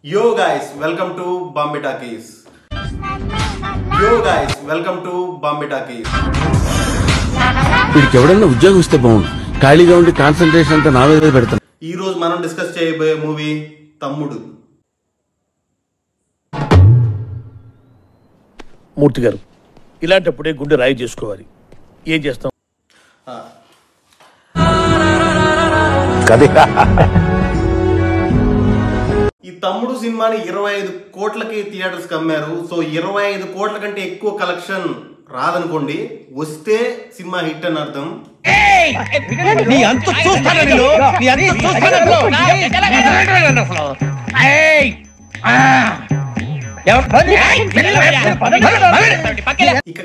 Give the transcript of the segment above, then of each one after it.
Yo guys, welcome to Bombay Talkies. Yo guys, welcome to Bombay Talkies. వీడికి ఎవడన్నా ఉద్యోగం ఇస్తే బాగుండు. ఖాళీగా ఉండి కాన్సంట్రేషన్ అంతా నా మీద పెడతాను. ఈ రోజు మనం డిస్కస్ చేయబోయే మూవీ తమ్ముడు. మూర్తి గారు, ఇలాంటప్పుడే గుండె రాయి చేసుకోవాలి. ఏం చేస్తాం? ఈ తమ్ముడు సినిమాని 25 కోట్లకి థియేటర్స్ కి అమ్మారు. సో 25 కోట్ల కంటే ఎక్కువ కలెక్షన్ రాదనుకోండి, వస్తే సినిమా హిట్ అని అర్థం. ఇక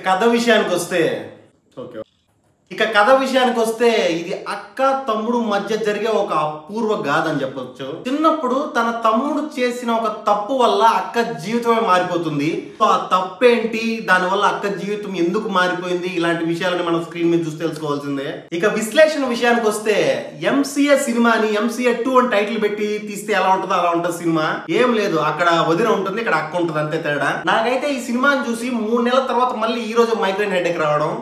కథ విషయానికి వస్తే ఇది అక్క తమ్ముడు మధ్య జరిగే ఒక అపూర్వ గాథ అని చెప్పొచ్చు. చిన్నప్పుడు తన తమ్ముడు చేసిన ఒక తప్పు వల్ల అక్క జీవితమే మారిపోతుంది. సో ఆ తప్పేంటి, దాని వల్ల అక్క జీవితం ఎందుకు మారిపోయింది, ఇలాంటి విషయాలని మనం స్క్రీన్ మీద చూసి తెలుసుకోవాల్సిందే. ఇక విశ్లేషణ విషయానికి వస్తే MCA సినిమాని MCA 2 అని టైటిల్ పెట్టి తీస్తే ఎలా ఉంటుందో అలా ఉంటుంది సినిమా. ఏం లేదు, అక్కడ వదిన ఉంటుంది, ఇక్కడ అక్క ఉంటుంది, అంతే తేడా. నాకైతే ఈ సినిమాని చూసి 3 నెలల తర్వాత మళ్ళీ ఈ రోజు మైగ్రేన్ హెడేక్ రావడం.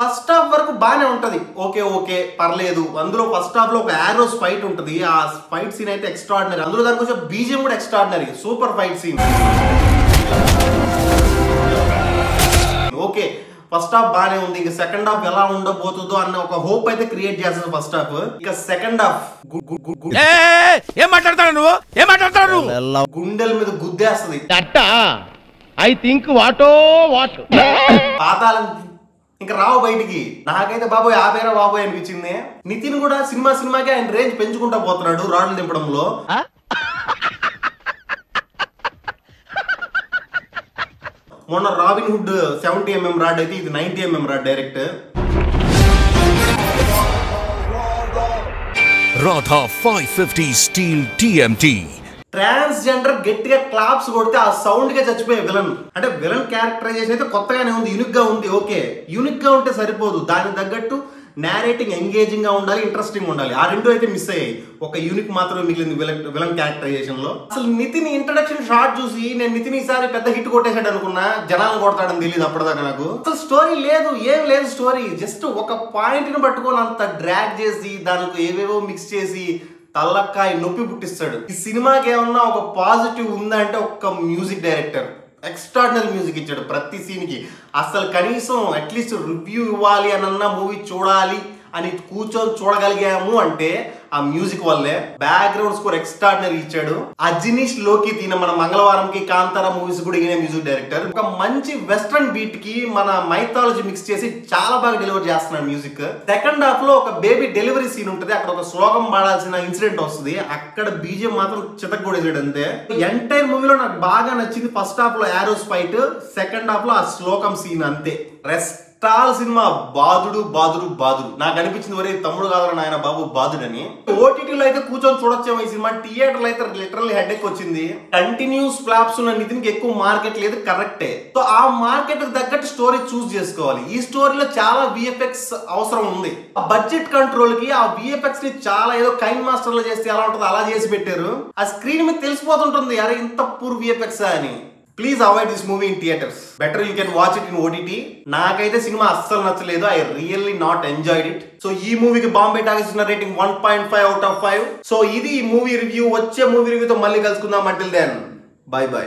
ఫస్ట్ హాఫ్ వరకు బానే ఉంటది, ఓకే పర్లేదు. అందులో ఫస్ట్ హాఫ్ లో ఒక ఆరోస్ ఫైట్ ఉంటది. ఆ ఫైట్ సీన్ అయితే ఎక్స్ట్రాడినరీ. అందులో దానికి వచ్చే బీజియం కూడా extraordinary, super fight scene. Okay, first half బానే ఉంది. ఇక సెకండ్ హాఫ్ ఎలా ఉండబోతుందో అన్న ఒక హోప్ అయితే క్రియేట్ చేస్తుంది ఫస్ట్ హాఫ్. ఇక సెకండ్ హాఫ్ గుండెల మీద గుద్దేస్తుంది. పాతాళం ఇంకా రావు బయటికి. నాకైతే బాబోయ్ ఆపేరా బాబోయ్ అనిపించింది. నితిన్ కూడా సినిమాకి ఆయన రేంజ్ పెంచుకుంటా పోతున్నాడు రాడ్లు దింపడంలో. మొన్న రాబిన్ హుడ్ 70mm రాడ్ అయితే ఇది 90mm rod direct. Radha 550 Steel TMT. Transgender గట్టిగా క్లాప్స్ కొడితే ఆ సౌండ్ గా చచ్చిపోయే విలన్. అంటే విలన్ క్యారెక్టరైజేషన్ అయితే కొత్తగానే ఉంది, యూనిక్ గా ఉంది. ఓకే, యూనిక్ గా ఉంటే సరిపోదు, దానికి తగ్గట్టు నేరేటింగ్ ఎంగేజింగ్ గా ఉండాలి, ఇంట్రెస్టింగ్ ఉండాలి. ఆ రెండు అయితే మిస్ అయ్యాయి. ఒక యూనిక్ మాత్రమే మిగిలింది విలన్ క్యారెక్టరైజేషన్ లో. అసలు నితిన్ ఇంట్రడక్షన్ షాట్ చూసి నేను నితిన్ ఈసారి పెద్ద హిట్ కొట్టేసాడు అనుకున్నా. జనాలు కొడతాడని తెలియదు అప్పటిదాకా నాకు. అసలు స్టోరీ లేదు, ఏం లేదు స్టోరీ. జస్ట్ ఒక పాయింట్ ని పట్టుకొని అంత డ్రాగ్ చేసి దానికి ఏవేవో మిక్స్ చేసి తల్లక్కాయ నొప్పి పుట్టిస్తాడు. ఈ సినిమాకి ఏమన్నా ఒక పాజిటివ్ ఉందంటే ఒక్క మ్యూజిక్ డైరెక్టర్ ఎక్స్ట్రాడినరీ మ్యూజిక్ ఇచ్చాడు ప్రతి సీన్ కి. అసలు కనీసం అట్లీస్ట్ రివ్యూ ఇవ్వాలి అనన్నా, మూవీ చూడాలి అని కూర్చొని చూడగలిగాము అంటే ఆ మ్యూజిక్ వల్లే. బ్యాక్గ్రౌండ్ స్కోర్ ఎక్స్ట్రాడినరీ ఇచ్చాడు. అజినీష్ లోకి తీన మన మంగళవారంకి కాంతారా మూవీస్ కూడా ఈయన మ్యూజిక్ డైరెక్టర్. ఒక మంచి వెస్ట్రన్ బీట్ కి మన మైథాలజీ మిక్స్ చేసి చాలా బాగా డెలివర్ చేస్తున్నాడు మ్యూజిక్. సెకండ్ హాఫ్ లో ఒక బేబీ డెలివరీ సీన్ ఉంటుంది, అక్కడ ఒక శ్లోకం పాడాల్సిన ఇన్సిడెంట్ వస్తుంది. అక్కడ బీజియం మాత్రం చితకొడేసాడు అంతే. ఎంటైర్ మూవీలో నాకు బాగా నచ్చింది ఫస్ట్ హాఫ్ లో ఆరోస్ ఫైట్, సెకండ్ హాఫ్ లో ఆ శ్లోకం సీన్ అంతే. రెస్ట్ సినిమా బాదుడు. నాకు అనిపించింది వరే తమ్ముడు కాదు నాయన బాబు బాదుడని. ఓటీటీలో అయితే కూర్చొని చూడొచ్చాము ఈ సినిమా. థియేటర్లో అయితే లిటరల్లీ హెడేక్ వచ్చింది. కంటిన్యూస్ ఫ్లాప్స్ ఉన్న నితిన్కి ఎక్కువ మార్కెట్ లేదు, కరెక్టే. సో ఆ మార్కెట్ తగ్గట్టు స్టోరీ చూస్ చేసుకోవాలి. ఈ స్టోరీలో చాలా VFX అవసరం ఉంది. ఆ బడ్జెట్ కంట్రోల్ కి ఆ VFX ని చాలా ఏదో కైన్ మాస్టర్ లో చేస్తే ఎలా ఉంటుందో అలా చేసి పెట్టారు. ఆ స్క్రీన్ మీద తెలిసిపోతుంటుంది అరే ఇంత పూర్ VFX అని. Please avoid this movie in theatres. Better you can watch it in OTT. నాకైతే సినిమా అస్సలు నచ్చలేదు. I really not enjoyed it. So ఈ మూవీకి బాంబే టాకీస్ ఇచ్చిన రేటింగ్ 1.5 out of 5. సో ఇది ఈ మూవీ రివ్యూ. వచ్చే మూవీ రివ్యూతో మళ్ళీ కలుసుకుందాం. Until then by.